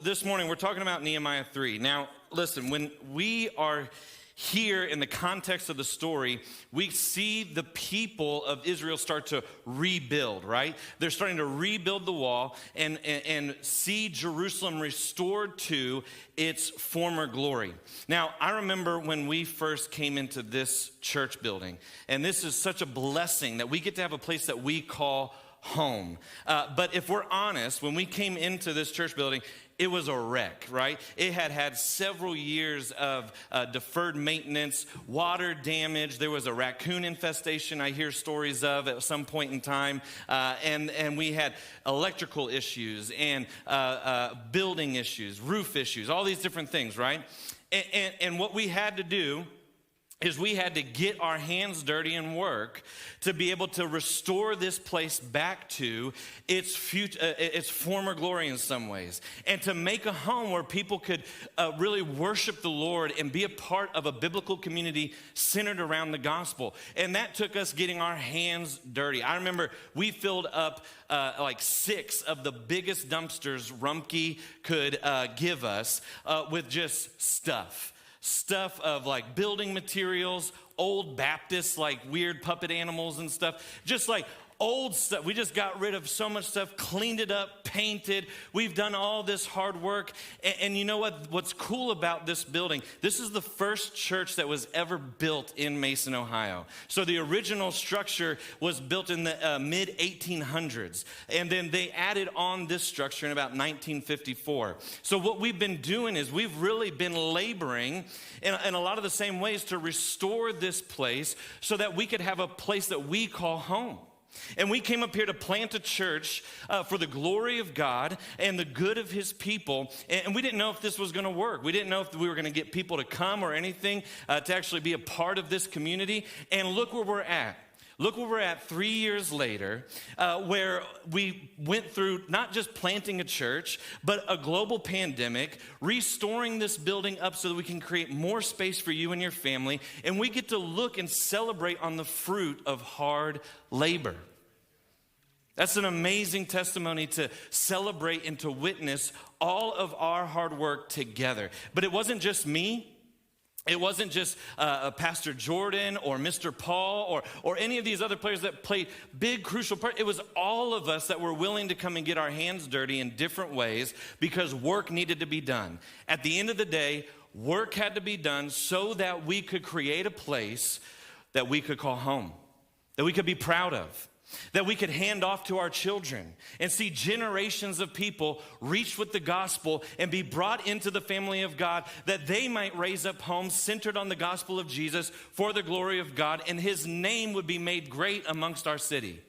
This morning, we're talking about Nehemiah 3. Now, listen, when we are here in the context of the story, we see the people of Israel start to rebuild, right? They're starting to rebuild the wall and see Jerusalem restored to its former glory. Now, I remember when we first came into this church building, and this is such a blessing that we get to have a place that we call home. But if we're honest, when we came into this church building, it was a wreck, right? It had had several years of deferred maintenance, water damage. There was a raccoon infestation I hear stories of at some point in time. And we had electrical issues and building issues, roof issues, all these different things, right? And what we had to do is we had to get our hands dirty and work to be able to restore this place back to its former glory in some ways, and to make a home where people could really worship the Lord and be a part of a biblical community centered around the gospel. And that took us getting our hands dirty. I remember we filled up like 6 of the biggest dumpsters 𝗙𝗪𝗀 could give us with just stuff of like building materials, old Baptist, like weird puppet animals and stuff, just like old stuff. We just got rid of so much stuff, cleaned it up, painted. We've done all this hard work. And you know what? What's cool about this building, this is the first church that was ever built in Mason, Ohio. So the original structure was built in the mid-1800s. And then they added on this structure in about 1954. So what we've been doing is we've really been laboring in a lot of the same ways to restore this place so that we could have a place that we call home. And we came up here to plant a church for the glory of God and the good of his people. And we didn't know if this was going to work. We didn't know if we were going to get people to come or anything to actually be a part of this community. And look where we're at. Look where we're at 3 years later, where we went through not just planting a church, but a global pandemic, restoring this building up so that we can create more space for you and your family. And we get to look and celebrate on the fruit of hard labor. That's an amazing testimony to celebrate and to witness all of our hard work together. But it wasn't just me. It wasn't just Pastor Jordan or Mr. Paul or any of these other players that played big, crucial parts. It was all of us that were willing to come and get our hands dirty in different ways because work needed to be done. At the end of the day, work had to be done so that we could create a place that we could call home, that we could be proud of, that we could hand off to our children and see generations of people reach with the gospel and be brought into the family of God, that they might raise up homes centered on the gospel of Jesus for the glory of God, and his name would be made great amongst our city.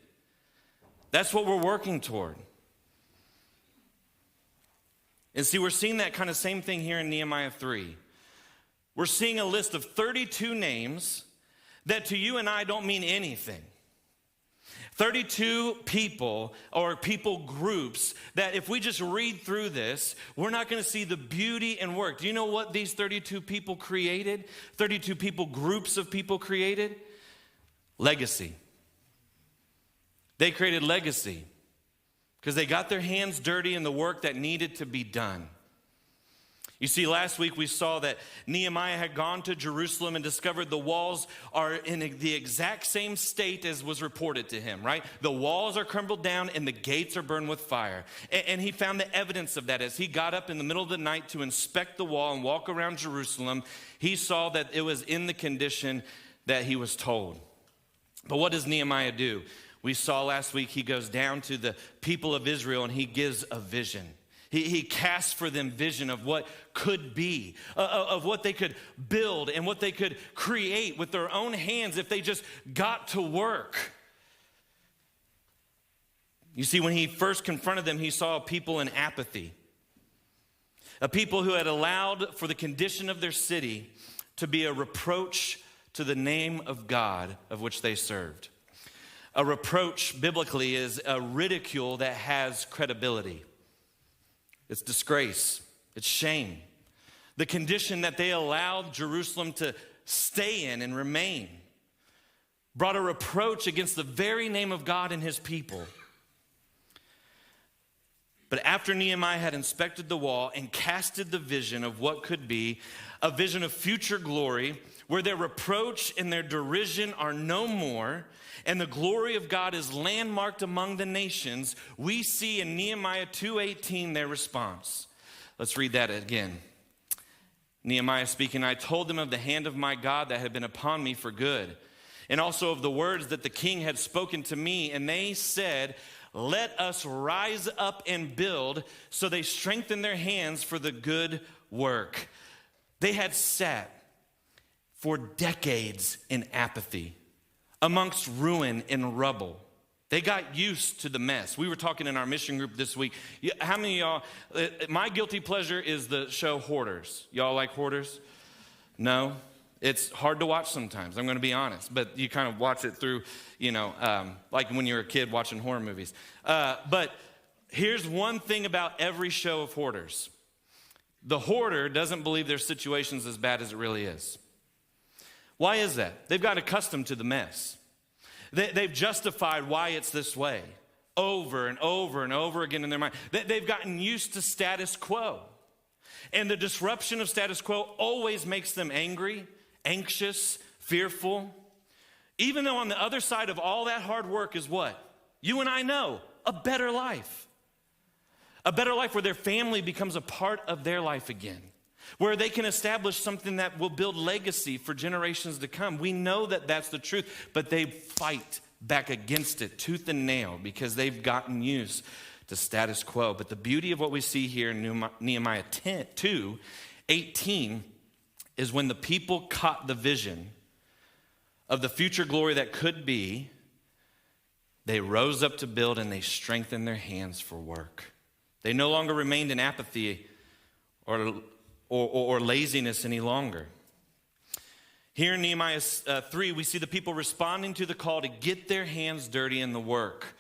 That's what we're working toward. And see, we're seeing that kind of same thing here in Nehemiah 3. We're seeing a list of 32 names that to you and I don't mean anything. 32 people or people groups that if we just read through this, we're not going to see the beauty and work. Do you know what these 32 people created? 32 people, groups of people created? Legacy. They created legacy because they got their hands dirty in the work that needed to be done. You see, last week we saw that Nehemiah had gone to Jerusalem and discovered the walls are in the exact same state as was reported to him, right? The walls are crumbled down and the gates are burned with fire. And he found the evidence of that as he got up in the middle of the night to inspect the wall and walk around Jerusalem. He saw that it was in the condition that he was told. But what does Nehemiah do? We saw last week he goes down to the people of Israel and he gives a vision. He casts for them vision of what could be, of what they could build and what they could create with their own hands if they just got to work. You see, when he first confronted them, he saw a people in apathy, a people who had allowed for the condition of their city to be a reproach to the name of God of which they served. A reproach biblically is a ridicule that has credibility. It's disgrace. It's shame. The condition that they allowed Jerusalem to stay in and remain brought a reproach against the very name of God and his people. But after Nehemiah had inspected the wall and casted the vision of what could be, a vision of future glory, where their reproach and their derision are no more, and the glory of God is landmarked among the nations, we see in Nehemiah 2:18 their response. Let's read that again. Nehemiah speaking, I told them of the hand of my God that had been upon me for good, and also of the words that the king had spoken to me, and they said, let us rise up and build. So they strengthened their hands for the good work. They had sat for decades in apathy, amongst ruin and rubble. They got used to the mess. We were talking in our mission group this week. How many of y'all, my guilty pleasure is the show Hoarders. Y'all like Hoarders? No? It's hard to watch sometimes, I'm going to be honest. But you kind of watch it through, like when you were a kid watching horror movies. But here's one thing about every show of Hoarders. The hoarder doesn't believe their situation's as bad as it really is. Why is that? They've got accustomed to the mess. They've justified why it's this way over and over and over again in their mind. They've gotten used to status quo. And the disruption of status quo always makes them angry, anxious, fearful. Even though on the other side of all that hard work is what? You and I know, a better life. A better life where their family becomes a part of their life again. Where they can establish something that will build legacy for generations to come. We know that that's the truth, but they fight back against it tooth and nail because they've gotten used to status quo. But the beauty of what we see here in Nehemiah 2:18 is when the people caught the vision of the future glory that could be, they rose up to build and they strengthened their hands for work. They no longer remained in apathy or laziness any longer. Here in Nehemiah 3, we see the people responding to the call to get their hands dirty in the work.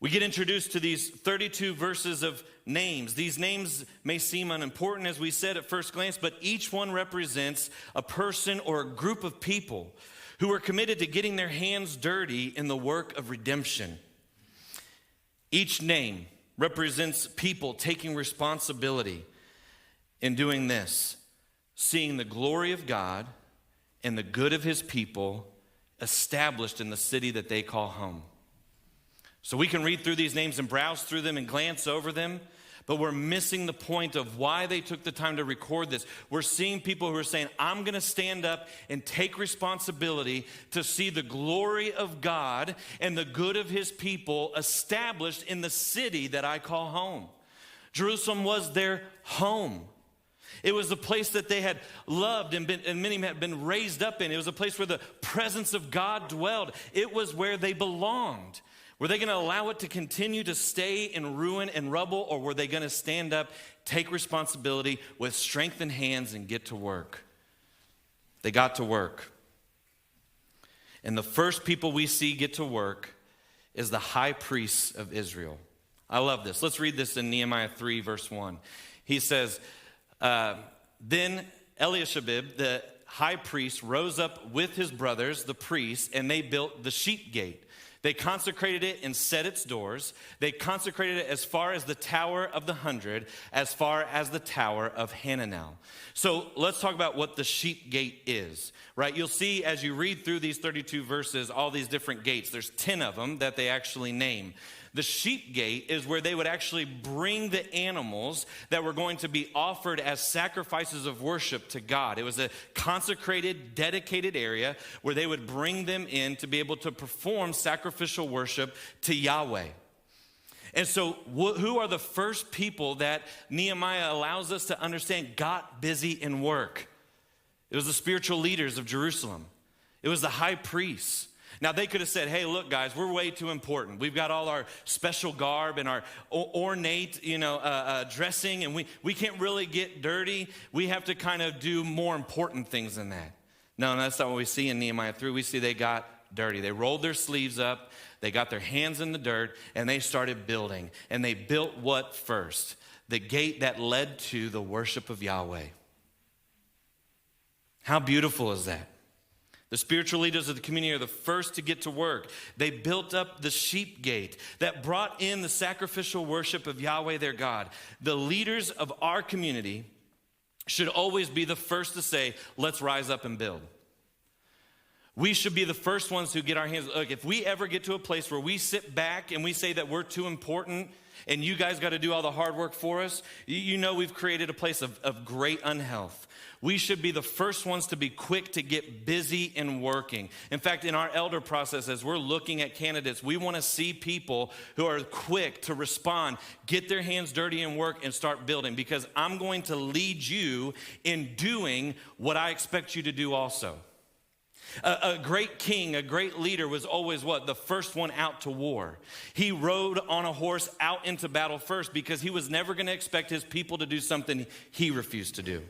We get introduced to these 32 verses of names. These names may seem unimportant, as we said at first glance, but each one represents a person or a group of people who are committed to getting their hands dirty in the work of redemption. Each name represents people taking responsibility in doing this, seeing the glory of God and the good of his people established in the city that they call home. So we can read through these names and browse through them and glance over them, but we're missing the point of why they took the time to record this. We're seeing people who are saying, I'm going to stand up and take responsibility to see the glory of God and the good of his people established in the city that I call home. Jerusalem was their home. It was a place that they had loved and many had been raised up in. It was a place where the presence of God dwelled. It was where they belonged. Were they going to allow it to continue to stay in ruin and rubble, or were they going to stand up, take responsibility with strengthened hands and get to work? They got to work. And the first people we see get to work is the high priests of Israel. I love this. Let's read this in Nehemiah 3, verse 1. He says, then 𝗂𝗍𝗂, the high priest, rose up with his brothers, the priests, and they built the sheep gate. They consecrated it and set its doors. They consecrated it as far as the Tower of the 100, as far as the Tower of Hananel. So let's talk about what the sheep gate is, right? You'll see as you read through these 32 verses, all these different gates. There's 10 of them that they actually name. The sheep gate is where they would actually bring the animals that were going to be offered as sacrifices of worship to God. It was a consecrated, dedicated area where they would bring them in to be able to perform sacrificial worship to Yahweh. And so who are the first people that Nehemiah allows us to understand got busy in work? It was the spiritual leaders of Jerusalem. It was the high priests. Now, they could have said, hey, look, guys, we're way too important. We've got all our special garb and our ornate, dressing, and we can't really get dirty. We have to kind of do more important things than that. No, that's not what we see in Nehemiah 3. We see they got dirty. They rolled their sleeves up. They got their hands in the dirt, and they started building. And they built what first? The gate that led to the worship of Yahweh. How beautiful is that? The spiritual leaders of the community are the first to get to work. They built up the sheep gate that brought in the sacrificial worship of Yahweh their God. The leaders of our community should always be the first to say, let's rise up and build. We should be the first ones who get our hands. Look, if we ever get to a place where we sit back and we say that we're too important and you guys got to do all the hard work for us, you know we've created a place of great unhealth. We should be the first ones to be quick to get busy and working. In fact, in our elder process, as we're looking at candidates, we want to see people who are quick to respond, get their hands dirty and work and start building, because I'm going to lead you in doing what I expect you to do also. A great king, a great leader was always what? The first one out to war. He rode on a horse out into battle first because he was never going to expect his people to do something he refused to do.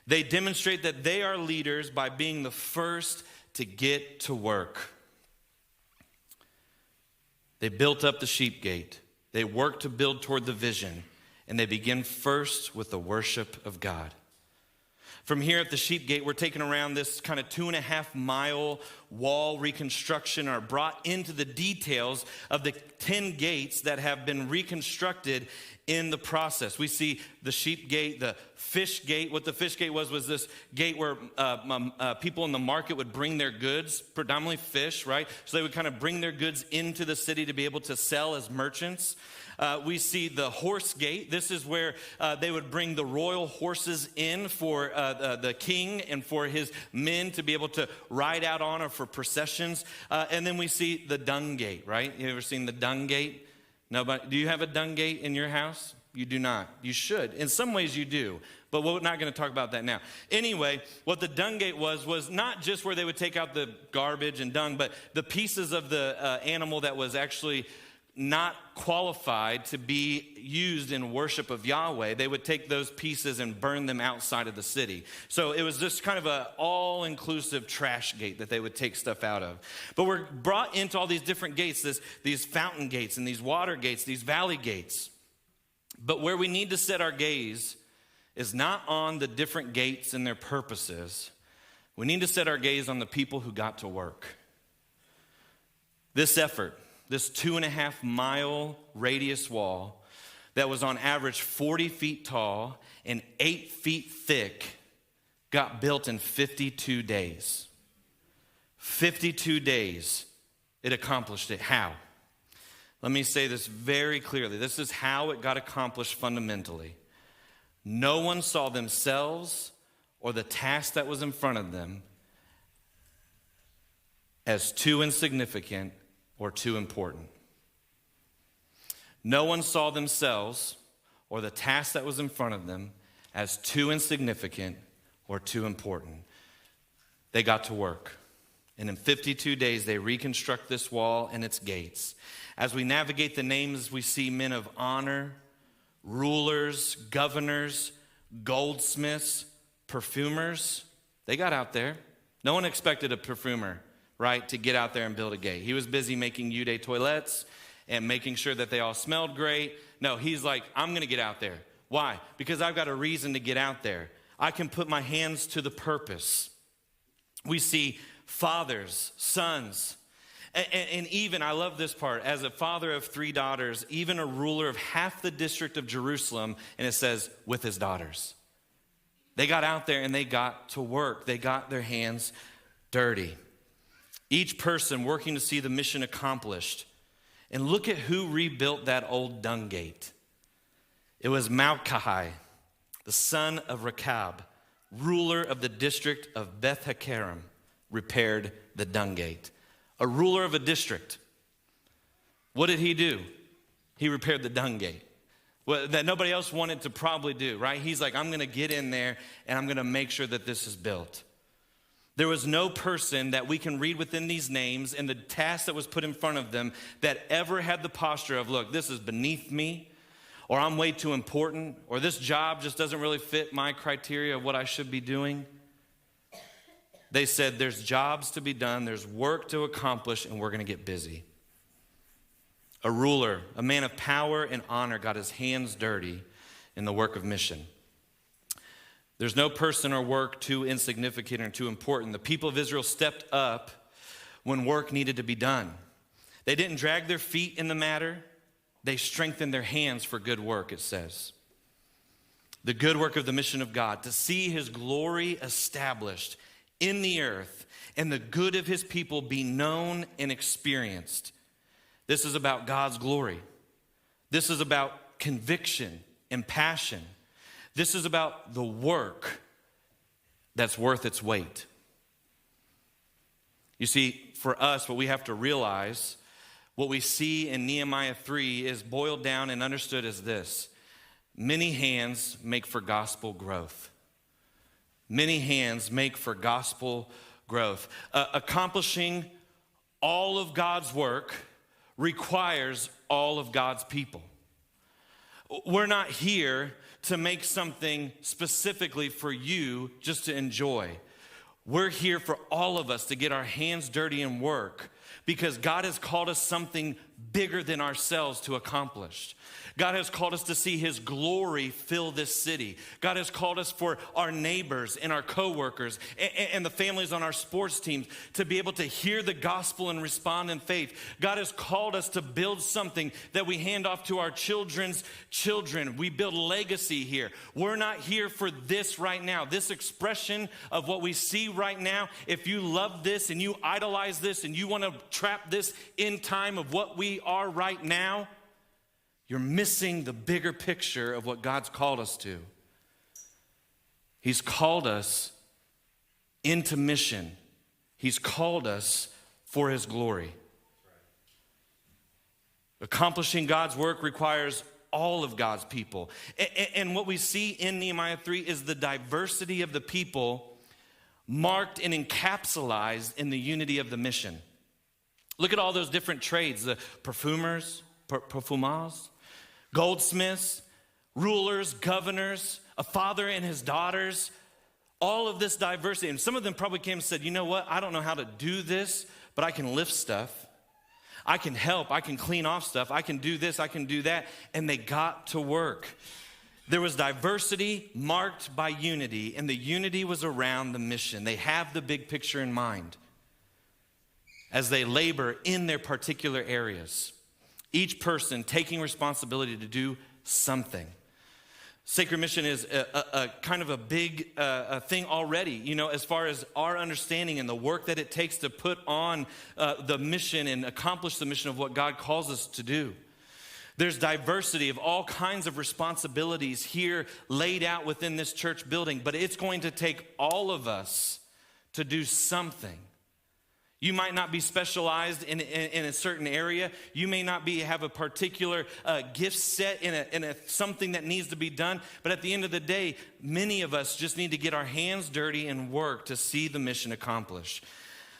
They demonstrate that they are leaders by being the first to get to work. They built up the sheep gate. They worked to build toward the vision, and they begin first with the worship of God. From here at the sheep gate, we're taken around this kind of 2.5 mile wall reconstruction, or brought into the details of the 10 gates that have been reconstructed in the process. We see the sheep gate, the fish gate. What the fish gate was this gate where people in the market would bring their goods, predominantly fish, right? So they would kind of bring their goods into the city to be able to sell as merchants. We see the horse gate. This is where they would bring the royal horses in for the king and for his men to be able to ride out on, or for processions. And then we see the dung gate, right? You ever seen the dung gate? Nobody? Do you have a dung gate in your house? You do not. You should. In some ways you do, but we're not going to talk about that now. Anyway, what the dung gate was not just where they would take out the garbage and dung, but the pieces of the animal that was actually not qualified to be used in worship of Yahweh. They would take those pieces and burn them outside of the city. So it was just kind of an all-inclusive trash gate that they would take stuff out of. But we're brought into all these different gates, these fountain gates and these water gates, these valley gates. But where we need to set our gaze is not on the different gates and their purposes. We need to set our gaze on the people who got to work. This effort, this 2.5 mile radius wall that was on average 40 feet tall and 8 feet thick, got built in 52 days. 52 days it accomplished it. How? Let me say this very clearly. This is how it got accomplished fundamentally. No one saw themselves or the task that was in front of them as too insignificant or too important. No one saw themselves or the task that was in front of them as too insignificant or too important. They got to work. And in 52 days, they reconstruct this wall and its gates. As we navigate the names, we see men of honor, rulers, governors, goldsmiths, perfumers. They got out there. No one expected a perfumer, right, to get out there and build a gate. He was busy making eau de toilettes and making sure that they all smelled great. No, he's like, I'm going to get out there. Why? Because I've got a reason to get out there. I can put my hands to the purpose. We see fathers, sons, and even, I love this part, as a father of 3 daughters, even a ruler of half the district of Jerusalem, and it says, with his daughters. They got out there and they got to work. They got their hands dirty. Each person working to see the mission accomplished. And look at who rebuilt that old dung gate. It was 𝗲𝗂𝗲, the son of Rechab, ruler of the district of Beth-Hakerem, repaired the dung gate. A ruler of a district. What did he do? He repaired the dung gate. Well, that nobody else wanted to probably do, right? He's like, I'm going to get in there and I'm going to make sure that this is built. There was no person that we can read within these names and the task that was put in front of them that ever had the posture of, look, this is beneath me, or I'm way too important, or this job just doesn't really fit my criteria of what I should be doing. They said, there's jobs to be done, there's work to accomplish, and we're going to get busy. A ruler, a man of power and honor, got his hands dirty in the work of mission. There's no person or work too insignificant or too important. The people of Israel stepped up when work needed to be done. They didn't drag their feet in the matter. They strengthened their hands for good work, it says. The good work of the mission of God, to see his glory established in the earth and the good of his people be known and experienced. This is about God's glory. This is about conviction and passion. This is about the work that's worth its weight. You see, for us, what we have to realize, what we see in Nehemiah 3 is boiled down and understood as this: many hands make for gospel growth. Many hands make for gospel growth. Accomplishing all of God's work requires all of God's people. We're not here to make something specifically for you just to enjoy. We're here for all of us to get our hands dirty and work, because God has called us something bigger than ourselves to accomplish. God has called us to see his glory fill this city. God has called us for our neighbors and our coworkers and the families on our sports teams to be able to hear the gospel and respond in faith. God has called us to build something that we hand off to our children's children. We build legacy here. We're not here for this right now. This expression of what we see right now, if you love this and you idolize this and you want to trap this in time of what we are right now, you're missing the bigger picture of what God's called us to. He's called us into mission. He's called us for his glory. Accomplishing God's work requires all of God's people. And what we see in Nehemiah 3 is the diversity of the people marked and encapsulated in the unity of the mission. Look at all those different trades: the perfumers, goldsmiths, rulers, governors, a father and his daughters, all of this diversity. And some of them probably came and said, you know what, I don't know how to do this, but I can lift stuff. I can help, I can clean off stuff, I can do this, I can do that. And they got to work. There was diversity marked by unity, and the unity was around the mission. They have the big picture in mind as they labor in their particular areas. Each person taking responsibility to do something. Sacred mission is a kind of a big thing already, you know, as far as our understanding and the work that it takes to put on the mission and accomplish the mission of what God calls us to do. There's diversity of all kinds of responsibilities here laid out within this church building, but it's going to take all of us to do something. You might not be specialized in a certain area. You may not have a particular gift set in something that needs to be done. But at the end of the day, many of us just need to get our hands dirty and work to see the mission accomplished.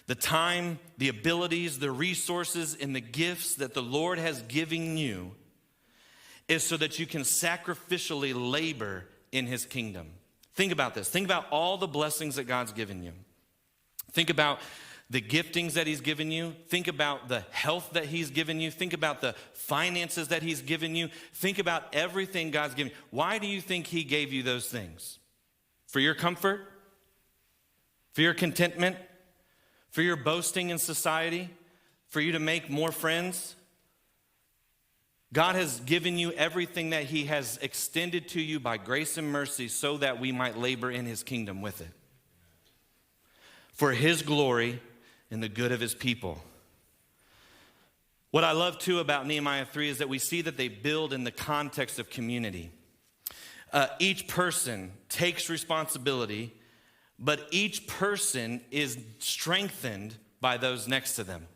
The time, the abilities, the resources, and the gifts that the Lord has given you is so that you can sacrificially labor in his kingdom. Think about this. Think about all the blessings that God's given you. Think about the giftings that he's given you. Think about the health that he's given you. Think about the finances that he's given you. Think about everything God's given you. Why do you think he gave you those things? For your comfort? For your contentment? For your boasting in society? For you to make more friends? God has given you everything that he has extended to you by grace and mercy so that we might labor in his kingdom with it. For his glory and the good of his people. What I love too about Nehemiah 3 is that we see that they build in the context of community. Each person takes responsibility, but each person is strengthened by those next to them.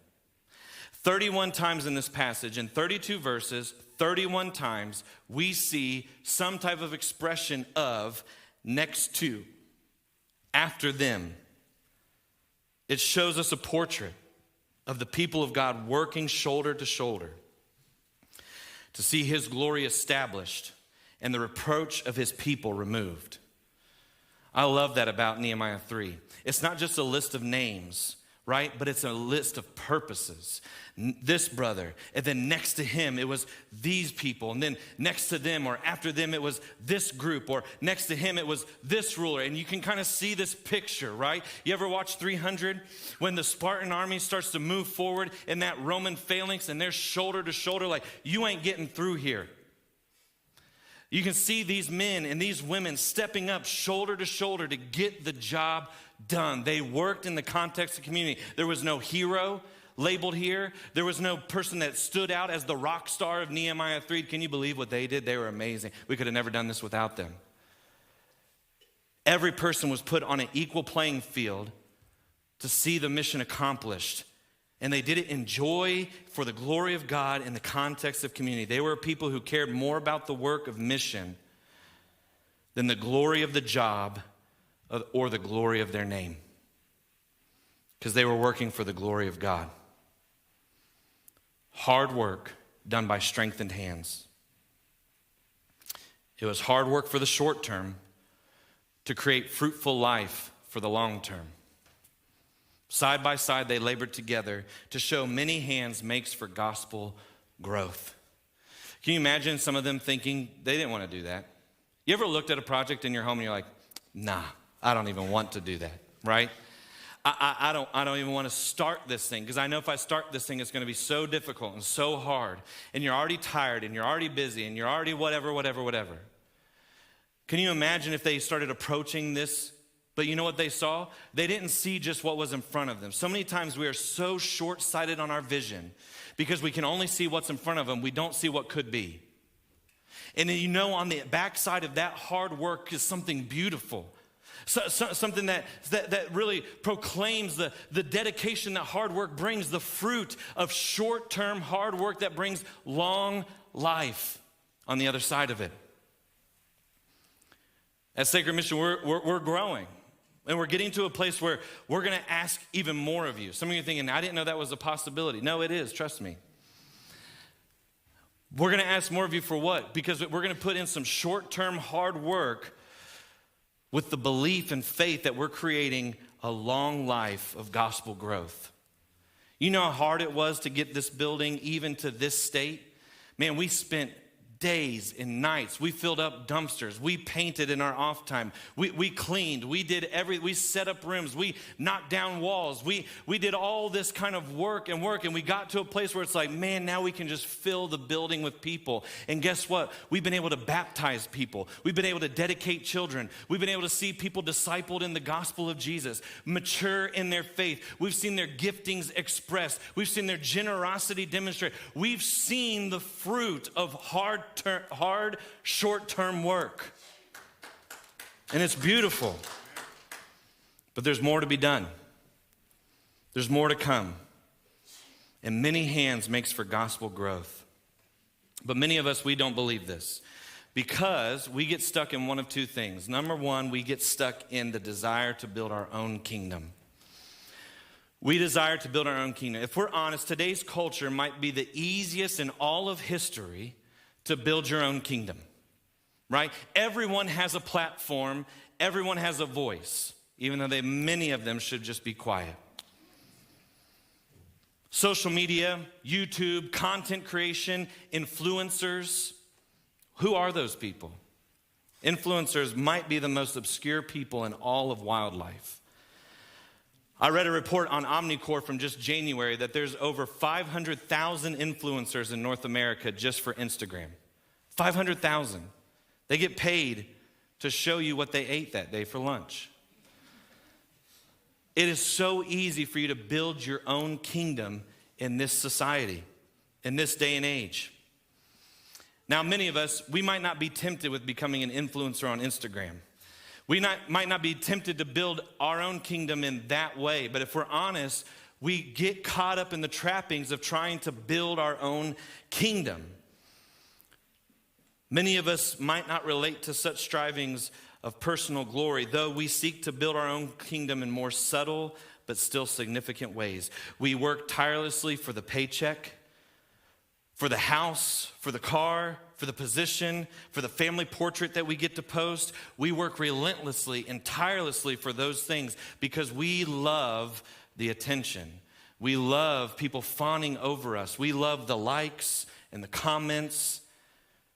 31 times in this passage, in 32 verses, 31 times, we see some type of expression of next to, after them. It shows us a portrait of the people of God working shoulder to shoulder to see his glory established and the reproach of his people removed. I love that about Nehemiah 3. It's not just a list of names right? But it's a list of purposes. This brother, and then next to him, it was these people. And then next to them or after them, it was this group. Or next to him, it was this ruler. And you can kind of see this picture, right? You ever watch 300? When the Spartan army starts to move forward in that Roman phalanx and they're shoulder to shoulder, like, you ain't getting through here. You can see these men and these women stepping up shoulder to shoulder to get the job done. They worked in the context of community. There was no hero labeled here. There was no person that stood out as the rock star of Nehemiah 3. Can you believe what they did? They were amazing. We could have never done this without them. Every person was put on an equal playing field to see the mission accomplished. And they did it in joy for the glory of God in the context of community. They were people who cared more about the work of mission than the glory of the job or the glory of their name. Because they were working for the glory of God. Hard work done by strengthened hands. It was hard work for the short term to create fruitful life for the long term. Side by side, they labored together to show many hands makes for gospel growth. Can you imagine some of them thinking they didn't want to do that? You ever looked at a project in your home and you're like, nah, I don't even want to do that, right? I don't even want to start this thing because I know if I start this thing, it's going to be so difficult and so hard. And you're already tired and you're already busy and you're already whatever. Can you imagine if they started approaching this? But you know what they saw? They didn't see just what was in front of them. So many times we are so short-sighted on our vision because we can only see what's in front of them. We don't see what could be. And then, you know, on the backside of that hard work is something beautiful. Something that really proclaims the dedication that hard work brings, the fruit of short-term hard work that brings long life on the other side of it. At Sacred Mission, we're growing. And we're getting to a place where we're going to ask even more of you. Some of you are thinking, I didn't know that was a possibility. No, it is. Trust me. We're going to ask more of you for what? Because we're going to put in some short-term hard work with the belief and faith that we're creating a long life of gospel growth. You know how hard it was to get this building even to this state? Man, we spent days and nights. We filled up dumpsters. We painted in our off time. We cleaned. We set up rooms. We knocked down walls. We did all this kind of work, and we got to a place where it's like, man, now we can just fill the building with people. And guess what? We've been able to baptize people. We've been able to dedicate children. We've been able to see people discipled in the gospel of Jesus, mature in their faith. We've seen their giftings expressed. We've seen their generosity demonstrated. We've seen the fruit of hard, short-term work. And it's beautiful. But there's more to be done. There's more to come. And many hands makes for gospel growth. But many of us, we don't believe this because we get stuck in one of two things. Number one, we get stuck in the desire to build our own kingdom. We desire to build our own kingdom. If we're honest, today's culture might be the easiest in all of history to build your own kingdom, right? Everyone has a platform. Everyone has a voice, even though many of them should just be quiet. Social media, YouTube, content creation, influencers. Who are those people? Influencers might be the most obscure people in all of wildlife. I read a report on Omnicorp from just January that there's over 500,000 influencers in North America just for Instagram. 500,000. They get paid to show you what they ate that day for lunch. It is so easy for you to build your own kingdom in this society, in this day and age. Now, many of us, we might not be tempted with becoming an influencer on Instagram. We might not be tempted to build our own kingdom in that way, but if we're honest, we get caught up in the trappings of trying to build our own kingdom. Many of us might not relate to such strivings of personal glory, though we seek to build our own kingdom in more subtle but still significant ways. We work tirelessly for the paycheck, for the house, for the car, for the position, for the family portrait that we get to post. We work relentlessly and tirelessly for those things because we love the attention. We love people fawning over us. We love the likes and the comments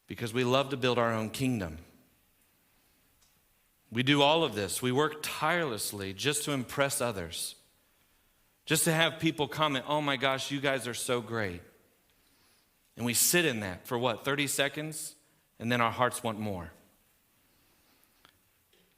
because we love to build our own kingdom. We do all of this. We work tirelessly just to impress others, just to have people comment, oh my gosh, you guys are so great. And we sit in that for what, 30 seconds? And then our hearts want more.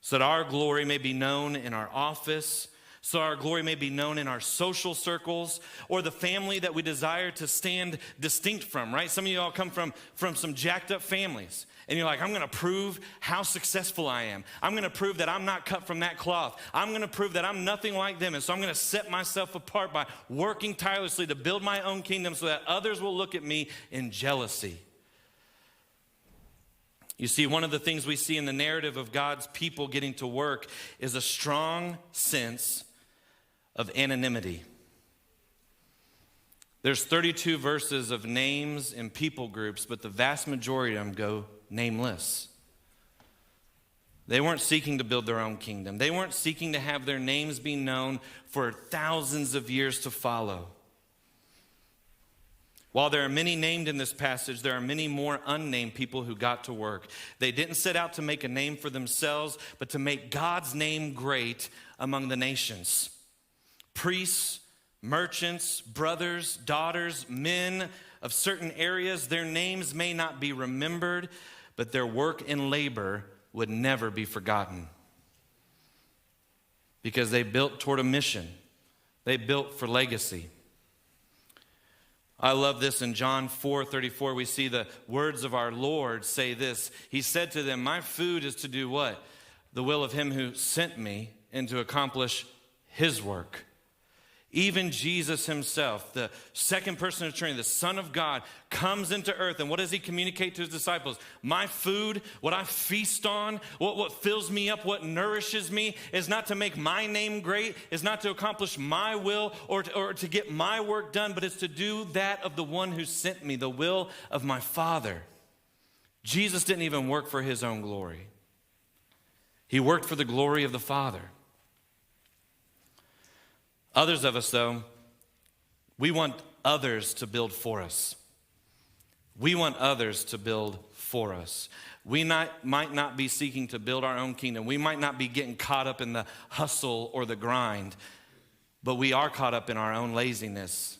So that our glory may be known in our office, so our glory may be known in our social circles, or the family that we desire to stand distinct from, right? Some of you all come from some jacked up families, and you're like, I'm going to prove how successful I am. I'm going to prove that I'm not cut from that cloth. I'm going to prove that I'm nothing like them, and so I'm going to set myself apart by working tirelessly to build my own kingdom so that others will look at me in jealousy. You see, one of the things we see in the narrative of God's people getting to work is a strong sense of anonymity. There's 32 verses of names and people groups, but the vast majority of them go nameless. They weren't seeking to build their own kingdom. They weren't seeking to have their names be known for thousands of years to follow. While there are many named in this passage, there are many more unnamed people who got to work. They didn't set out to make a name for themselves, but to make God's name great among the nations. Priests, merchants, brothers, daughters, men of certain areas, their names may not be remembered, but their work and labor would never be forgotten. Because they built toward a mission. They built for legacy. I love this. In John 4:34, we see the words of our Lord say this. He said to them, my food is to do what? The will of him who sent me and to accomplish his work. Even Jesus himself, the second person of the Trinity, the Son of God, comes into earth. And what does he communicate to his disciples? My food, what I feast on, what fills me up, what nourishes me, is not to make my name great, is not to accomplish my will or to get my work done, but it's to do that of the one who sent me, the will of my Father. Jesus didn't even work for his own glory. He worked for the glory of the Father. Others of us, though, we want others to build for us. We want others to build for us. We might not be seeking to build our own kingdom. We might not be getting caught up in the hustle or the grind, but we are caught up in our own laziness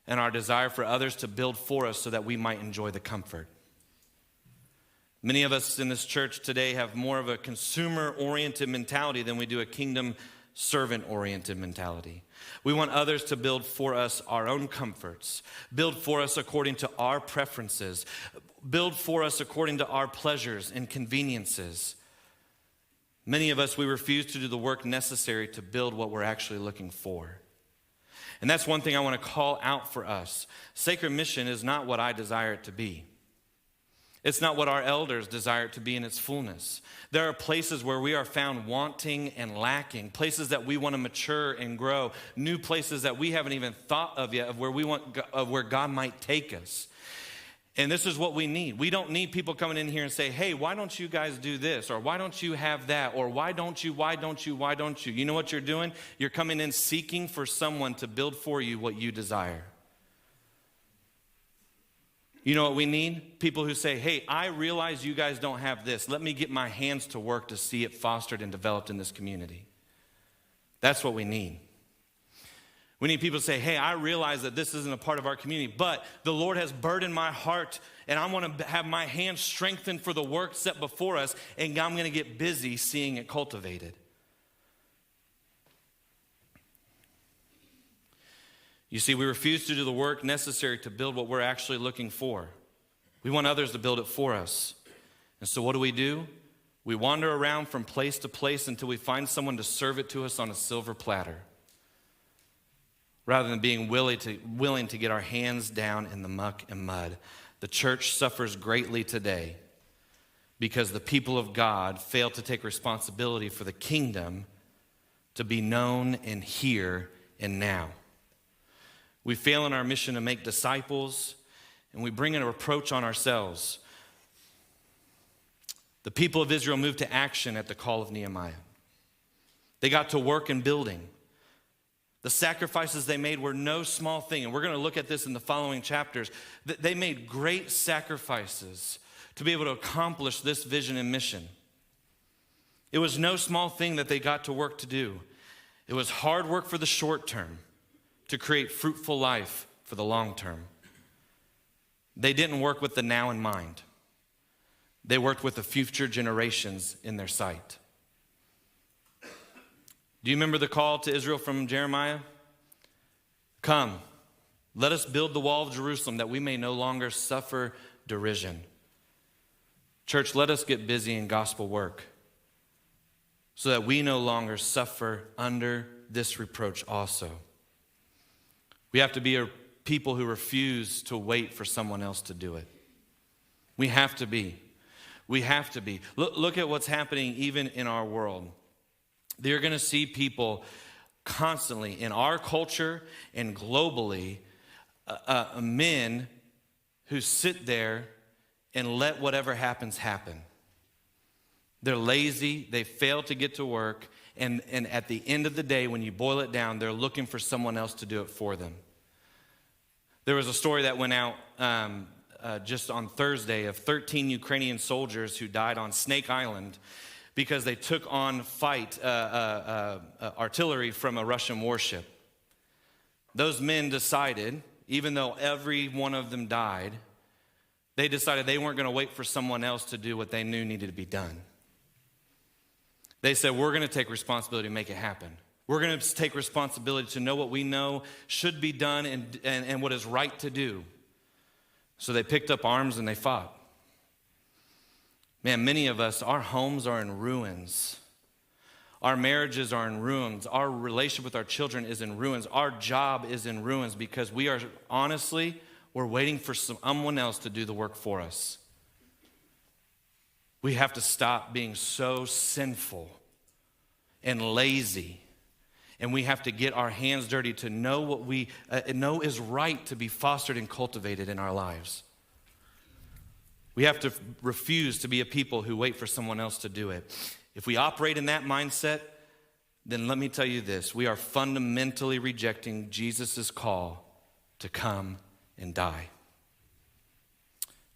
and our desire for others to build for us so that we might enjoy the comfort. Many of us in this church today have more of a consumer-oriented mentality than we do a kingdom servant-oriented mentality. We want others to build for us our own comforts, build for us according to our preferences, build for us according to our pleasures and conveniences. Many of us, we refuse to do the work necessary to build what we're actually looking for. And that's one thing I want to call out for us. Sacred mission is not what I desire it to be. It's not what our elders desire it to be in its fullness. There are places where we are found wanting and lacking, places that we want to mature and grow, new places that we haven't even thought of yet of where God might take us. And this is what we need. We don't need people coming in here and say, hey, why don't you guys do this? Or why don't you have that? Or why don't you? You know what you're doing? You're coming in seeking for someone to build for you what you desire. You know what we need? People who say, hey, I realize you guys don't have this. Let me get my hands to work to see it fostered and developed in this community. That's what we need. We need people to say, hey, I realize that this isn't a part of our community, but the Lord has burdened my heart, and I want to have my hands strengthened for the work set before us, and I'm going to get busy seeing it cultivated. You see, we refuse to do the work necessary to build what we're actually looking for. We want others to build it for us. And so what do? We wander around from place to place until we find someone to serve it to us on a silver platter, rather than being willing to get our hands down in the muck and mud. The church suffers greatly today because the people of God fail to take responsibility for the kingdom to be known in here and now. We fail in our mission to make disciples, and we bring a reproach on ourselves. The people of Israel moved to action at the call of Nehemiah. They got to work in building. The sacrifices they made were no small thing, and we're going to look at this in the following chapters. They made great sacrifices to be able to accomplish this vision and mission. It was no small thing that they got to work to do. It was hard work for the short term to create fruitful life for the long term. They didn't work with the now in mind. They worked with the future generations in their sight. Do you remember the call to Israel from Jeremiah? Come, let us build the wall of Jerusalem that we may no longer suffer derision. Church, let us get busy in gospel work so that we no longer suffer under this reproach also. We have to be a people who refuse to wait for someone else to do it. We have to be. We have to be. Look at what's happening even in our world. You're going to see people constantly in our culture and globally, men who sit there and let whatever happens happen. They're lazy, they fail to get to work, and at the end of the day, when you boil it down, they're looking for someone else to do it for them. There was a story that went out just on Thursday of 13 Ukrainian soldiers who died on Snake Island because they took on artillery from a Russian warship. Those men decided, even though every one of them died, they decided they weren't going to wait for someone else to do what they knew needed to be done. They said, we're going to take responsibility to make it happen. We're going to take responsibility to know what we know should be done and what is right to do. So they picked up arms and they fought. Man, many of us, our homes are in ruins. Our marriages are in ruins. Our relationship with our children is in ruins. Our job is in ruins because we're waiting for someone else to do the work for us. We have to stop being so sinful and lazy. And we have to get our hands dirty to know what we know is right to be fostered and cultivated in our lives. We have to refuse to be a people who wait for someone else to do it. If we operate in that mindset, then let me tell you this. We are fundamentally rejecting Jesus' call to come and die.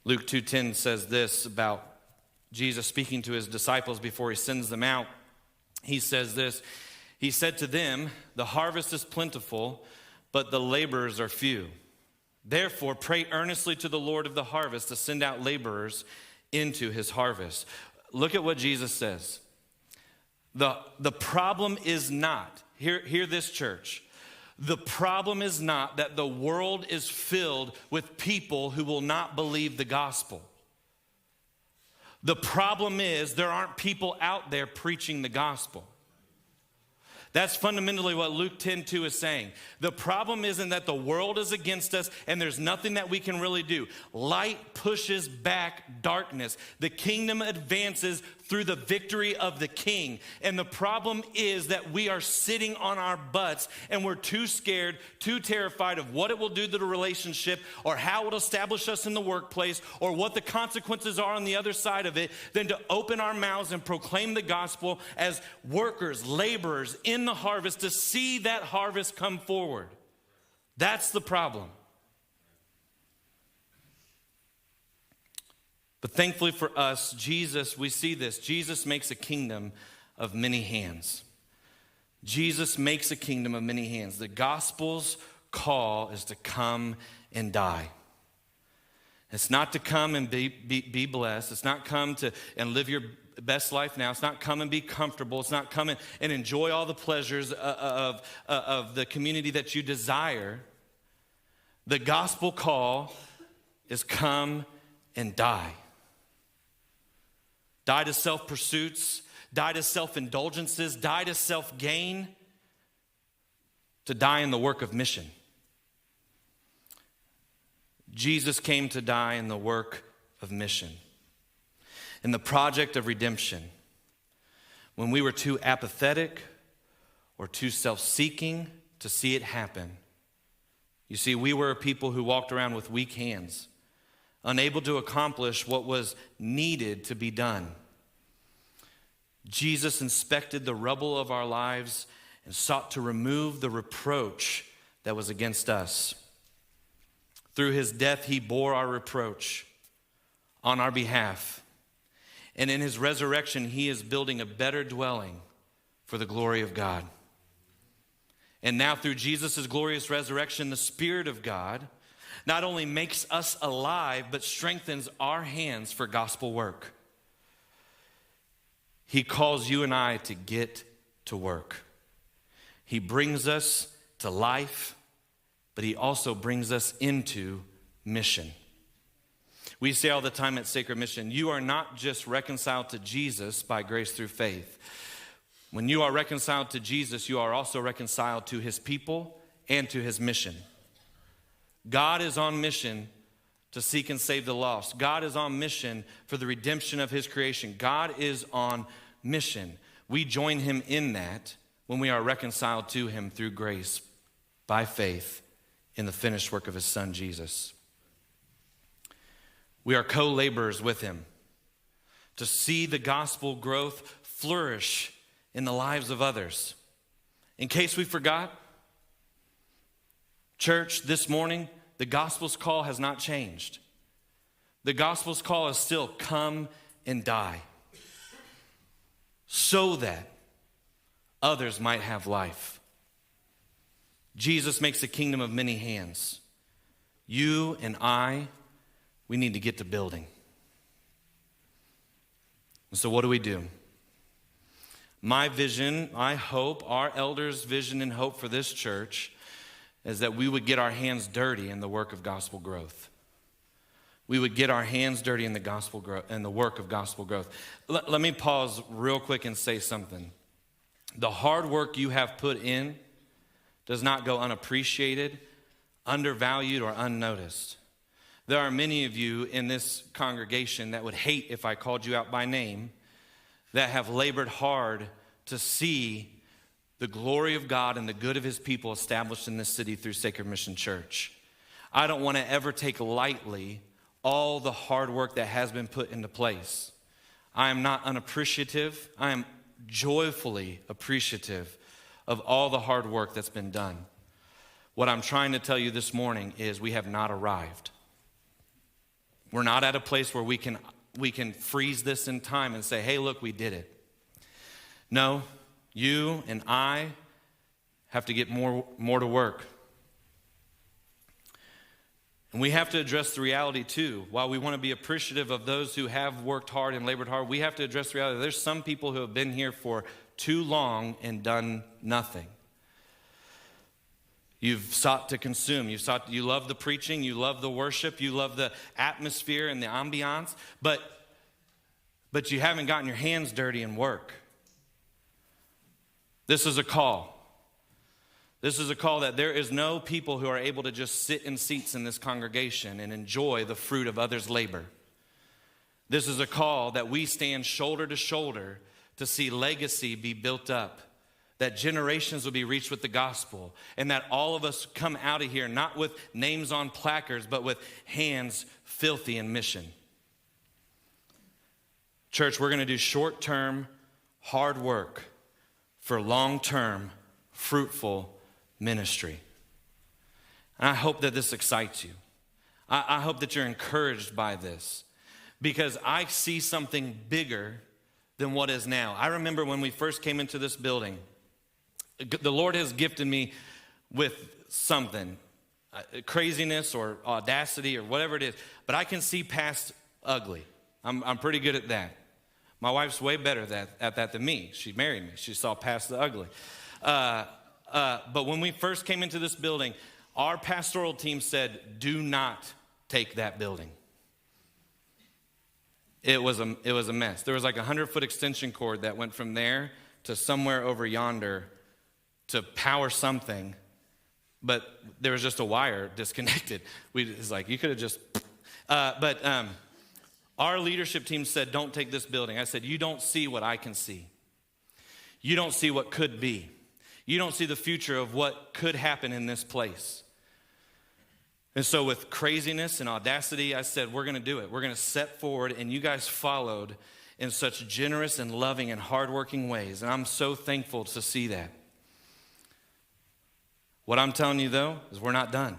Luke 2:10 says this about Jesus speaking to his disciples before he sends them out. He says this. He said to them, the harvest is plentiful, but the laborers are few. Therefore, pray earnestly to the Lord of the harvest to send out laborers into his harvest. Look at what Jesus says. The problem is not, hear this, church. The problem is not that the world is filled with people who will not believe the gospel. The problem is there aren't people out there preaching the gospel. That's fundamentally what Luke 10:2 is saying. The problem isn't that the world is against us and there's nothing that we can really do. Light pushes back darkness. The kingdom advances through the victory of the king. And the problem is that we are sitting on our butts and we're too scared, too terrified of what it will do to the relationship or how it'll establish us in the workplace or what the consequences are on the other side of it than to open our mouths and proclaim the gospel as workers, laborers in the harvest to see that harvest come forward. That's the problem. But thankfully for us, Jesus, we see this. Jesus makes a kingdom of many hands. Jesus makes a kingdom of many hands. The gospel's call is to come and die. It's not to come and be blessed. It's not come to and live your best life now. It's not come and be comfortable. It's not come and enjoy all the pleasures of the community that you desire. The gospel call is come and die. Die to self-pursuits, die to self-indulgences, die to self-gain, to die in the work of mission. Jesus came to die in the work of mission, in the project of redemption. When we were too apathetic or too self-seeking to see it happen. You see, we were a people who walked around with weak hands, unable to accomplish what was needed to be done. Jesus inspected the rubble of our lives and sought to remove the reproach that was against us. Through his death, he bore our reproach on our behalf. And in his resurrection, he is building a better dwelling for the glory of God. And now through Jesus' glorious resurrection, the Spirit of God not only makes us alive, but strengthens our hands for gospel work. He calls you and I to get to work. He brings us to life, but he also brings us into mission. We say all the time at Sacred Mission, you are not just reconciled to Jesus by grace through faith. When you are reconciled to Jesus, you are also reconciled to his people and to his mission. God is on mission to seek and save the lost. God is on mission for the redemption of his creation. God is on mission. We join him in that when we are reconciled to him through grace by faith in the finished work of his Son, Jesus. We are co-laborers with him to see the gospel growth flourish in the lives of others. In case we forgot, church, this morning, the gospel's call has not changed. The gospel's call is still come and die so that others might have life. Jesus makes a kingdom of many hands. You and I, we need to get to building. And so what do? My vision, I hope, our elders' vision and hope for this church is that we would get our hands dirty in the work of gospel growth. We would get our hands dirty in the gospel growth and the work of gospel growth. Let me pause real quick and say something. The hard work you have put in does not go unappreciated, undervalued, or unnoticed. There are many of you in this congregation that would hate if I called you out by name, that have labored hard to see the glory of God and the good of his people established in this city through Sacred Mission Church. I don't want to ever take lightly all the hard work that has been put into place. I am not unappreciative. I am joyfully appreciative of all the hard work that's been done. What I'm trying to tell you this morning is we have not arrived. We're not at a place where we can freeze this in time and say, hey, look, we did it. No, you and I have to get more to work. And we have to address the reality too. While we want to be appreciative of those who have worked hard and labored hard, we have to address the reality. There's some people who have been here for too long and done nothing. You've sought to consume. You love the preaching. You love the worship. You love the atmosphere and the ambiance. But you haven't gotten your hands dirty in work. This is a call. This is a call that there is no people who are able to just sit in seats in this congregation and enjoy the fruit of others' labor. This is a call that we stand shoulder to shoulder to see legacy be built up, that generations will be reached with the gospel, and that all of us come out of here not with names on placards, but with hands filthy in mission. Church, we're going to do short-term, hard work for long-term, fruitful ministry. And I hope that this excites you. I hope that you're encouraged by this, because I see something bigger than what is now. I remember when we first came into this building, the Lord has gifted me with something, craziness or audacity or whatever it is, but I can see past ugly. I'm pretty good at that. My wife's way better at that than me. She married me. She saw past the ugly. But when we first came into this building, our pastoral team said, do not take that building. It was a mess. There was like a 100-foot extension cord that went from there to somewhere over yonder to power something, but there was just a wire disconnected. It's like, you could have just, our leadership team said, don't take this building. I said, you don't see what I can see. You don't see what could be. You don't see the future of what could happen in this place. And so with craziness and audacity, I said, we're going to do it. We're going to step forward, and you guys followed in such generous and loving and hardworking ways. And I'm so thankful to see that. What I'm telling you, though, is we're not done.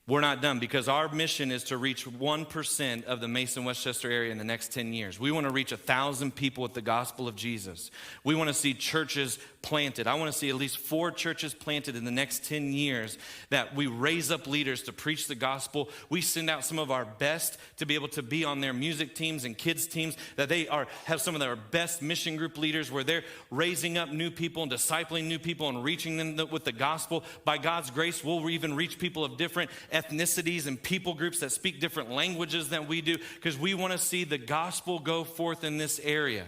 We're not done because our mission is to reach 1% of the Mason-Westchester area in the next 10 years. We want to reach 1,000 people with the gospel of Jesus. We want to see churches planted. I want to see at least 4 churches planted in the next 10 years that we raise up leaders to preach the gospel. We send out some of our best to be able to be on their music teams and kids teams, that they have some of their best mission group leaders where they're raising up new people and discipling new people and reaching them with the gospel. By God's grace, we'll even reach people of different ethnicities and people groups that speak different languages than we do, because we want to see the gospel go forth in this area.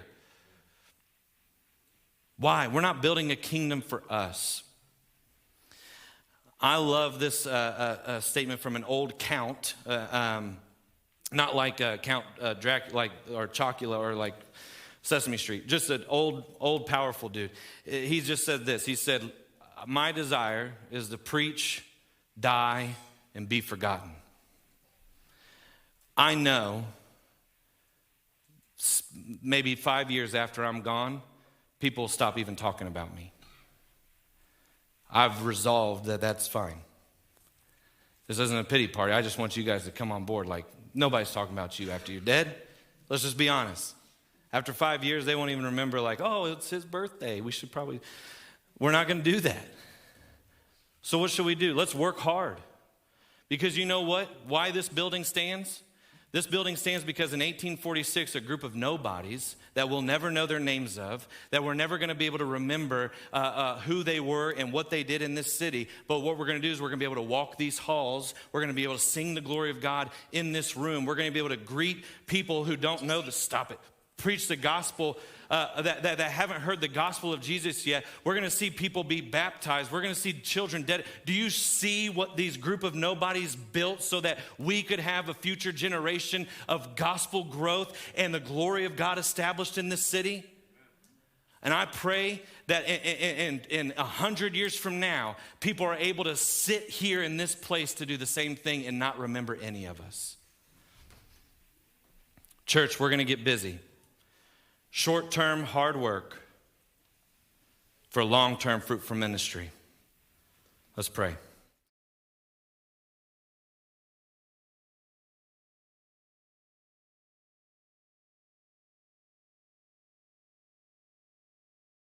Why? We're not building a kingdom for us. I love this statement from an old count, not like Count Dracula, or Chocula, or like Sesame Street, just an old powerful dude. He just said this. He said, "My desire is to preach, die, and be forgotten." I know maybe 5 years after I'm gone, people will stop even talking about me. I've resolved that that's fine. This isn't a pity party. I just want you guys to come on board. Like, nobody's talking about you after you're dead. Let's just be honest. After 5 years, they won't even remember, like, oh, it's his birthday. We're not going to do that. So what should we do? Let's work hard. Because you know what? Why this building stands? This building stands because in 1846, a group of nobodies that we'll never know their names of, that we're never going to be able to remember who they were and what they did in this city. But what we're going to do is we're going to be able to walk these halls. We're going to be able to sing the glory of God in this room. We're going to be able to greet people who don't know preach the gospel, that haven't heard the gospel of Jesus yet. We're going to see people be baptized. We're going to see children dead. Do you see what these group of nobodies built so that we could have a future generation of gospel growth and the glory of God established in this city? And I pray that in 100 years from now, people are able to sit here in this place to do the same thing and not remember any of us. Church, we're going to get busy. Short-term hard work for long-term fruitful ministry. Let's pray.